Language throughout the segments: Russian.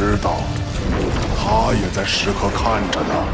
知道，他也在时刻看着呢。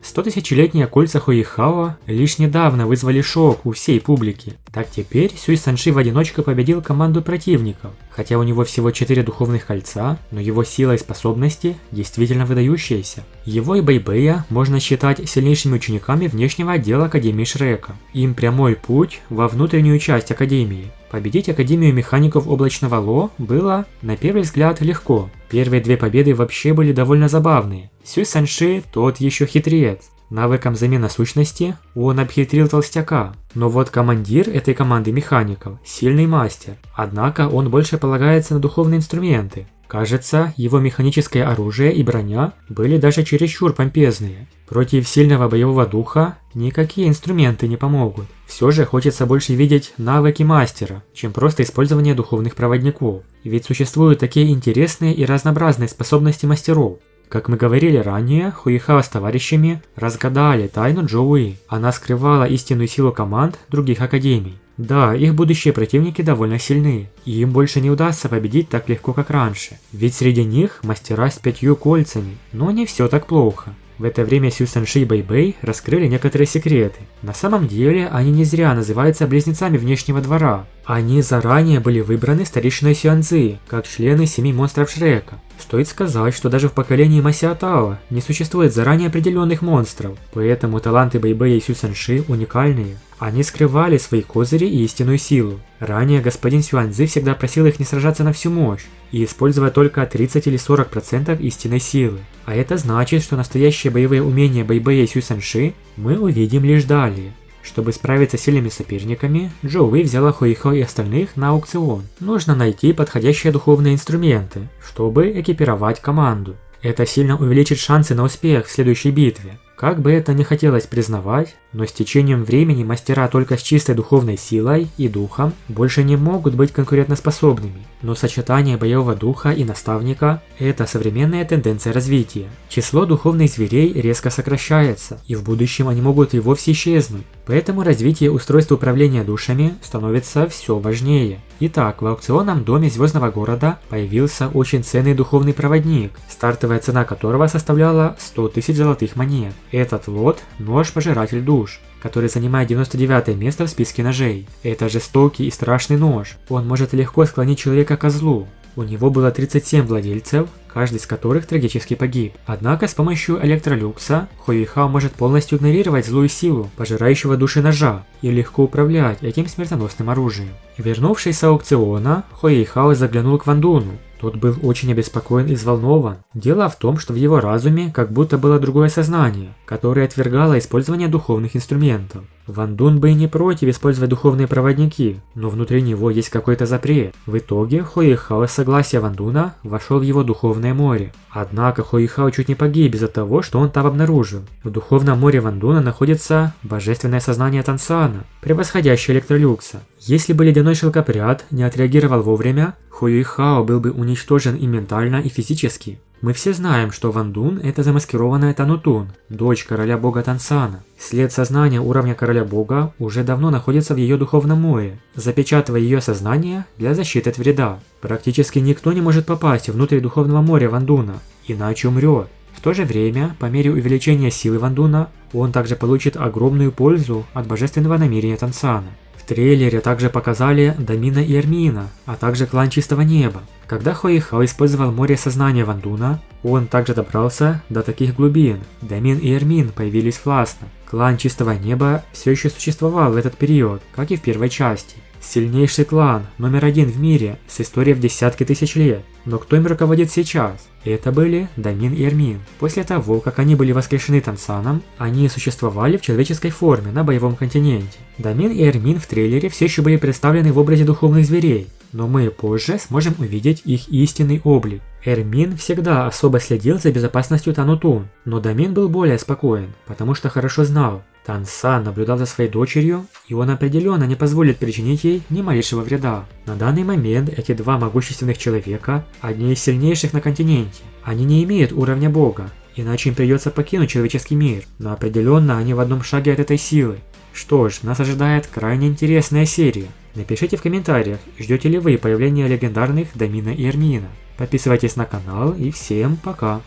100-тысячелетние кольца Хуэйхао лишь недавно вызвали шок у всей публики. Так теперь Сюй Санши в одиночку победил команду противников. Хотя у него всего 4 духовных кольца, но его сила и способности действительно выдающиеся. Его и Бэйбэя можно считать сильнейшими учениками внешнего отдела Академии Шрека. Им прямой путь во внутреннюю часть Академии. Победить Академию механиков Облачного Ло было, на первый взгляд, легко. Первые 2 победы вообще были довольно забавные. Сюй Санши тот еще хитрец. Навыком замена сущности он обхитрил толстяка. Но вот командир этой команды механиков – сильный мастер. Однако он больше полагается на духовные инструменты. Кажется, его механическое оружие и броня были даже чересчур помпезные. Против сильного боевого духа никакие инструменты не помогут. Все же хочется больше видеть навыки мастера, чем просто использование духовных проводников. Ведь существуют такие интересные и разнообразные способности мастеров. Как мы говорили ранее, Хуэйхао с товарищами разгадали тайну Джоуи. Она скрывала истинную силу команд других академий. Да, их будущие противники довольно сильны, и им больше не удастся победить так легко, как раньше. Ведь среди них мастера с 5 кольцами, но не все так плохо. В это время Сюй Санши и Бэйбэй раскрыли некоторые секреты. На самом деле, они не зря называются близнецами внешнего двора. Они заранее были выбраны старейшиной Сюаньцзи, как члены 7 монстров Шрека. Стоит сказать, что даже в поколении Масяо Тао не существует заранее определенных монстров, поэтому таланты Бэйбэя и Сюй Санши уникальные. Они скрывали свои козыри и истинную силу. Ранее господин Сюаньцзи всегда просил их не сражаться на всю мощь и использовать только 30 или 40% истинной силы. А это значит, что настоящие боевые умения Бэйбэя и Сюй Санши мы увидим лишь далее. Чтобы справиться с сильными соперниками, Джоуи взяла Хуэйхао и остальных на аукцион. Нужно найти подходящие духовные инструменты, чтобы экипировать команду. Это сильно увеличит шансы на успех в следующей битве. Как бы это ни хотелось признавать, но с течением времени мастера только с чистой духовной силой и духом больше не могут быть конкурентоспособными. Но сочетание боевого духа и наставника – это современная тенденция развития. Число духовных зверей резко сокращается, и в будущем они могут и вовсе исчезнуть. Поэтому развитие устройства управления душами становится все важнее. Итак, в аукционном доме Звездного города появился очень ценный духовный проводник, стартовая цена которого составляла 100 000 золотых монет. Этот лот – нож-пожиратель душ, который занимает 99 место в списке ножей. Это жестокий и страшный нож. Он может легко склонить человека ко злу. У него было 37 владельцев, каждый из которых трагически погиб. Однако с помощью электролюкса Хуэйхао может полностью игнорировать злую силу пожирающего души ножа и легко управлять этим смертоносным оружием. Вернувшись с аукциона, Хуэйхао заглянул к Ван Дуну. Тот был очень обеспокоен и взволнован. Дело в том, что в его разуме как будто было другое сознание, которое отвергало использование духовных инструментов. Ван Дун бы и не против использовать духовные проводники, но внутри него есть какой-то запрет. В итоге Хуэйхао с согласия Ван Дуна вошел в его духовное море. Однако Хуэйхао чуть не погиб из-за того, что он там обнаружил. В духовном море Ван Дуна находится божественное сознание Тансана, превосходящее электролюкса. Если бы ледяной шелкопряд не отреагировал вовремя, Хуэйхао был бы уничтожен и ментально, и физически. Мы все знаем, что Ван Дун – это замаскированная Танутун, дочь короля бога Тансана. След сознания уровня короля бога уже давно находится в ее духовном море, запечатывая ее сознание для защиты от вреда. Практически никто не может попасть внутрь духовного моря Ван Дуна, иначе умрет. В то же время, по мере увеличения силы Ван Дуна, он также получит огромную пользу от божественного намерения Тансана. В трейлере также показали Дамина и Эрмина, а также клан Чистого Неба. Когда Хуэйхао использовал море сознания Ван Дуна, он также добрался до таких глубин. Дамин и Эрмин появились властно. Клан Чистого Неба все еще существовал в этот период, как и в первой части. Сильнейший клан, номер 1 в мире, с историей в десятки тысяч лет. Но кто им руководит сейчас? Это были Дамин и Эрмин. После того, как они были воскрешены Тансаном, они существовали в человеческой форме на боевом континенте. Дамин и Эрмин в трейлере все еще были представлены в образе духовных зверей, но мы позже сможем увидеть их истинный облик. Эрмин всегда особо следил за безопасностью Танутун, но Дамин был более спокоен, потому что хорошо знал, Тансан наблюдал за своей дочерью, и он определенно не позволит причинить ей ни малейшего вреда. На данный момент эти два могущественных человека – одни из сильнейших на континенте. Они не имеют уровня бога, иначе им придется покинуть человеческий мир, но определенно они в одном шаге от этой силы. Что ж, нас ожидает крайне интересная серия. Напишите в комментариях, ждете ли вы появления легендарных Домина и Эрмина. Подписывайтесь на канал и всем пока!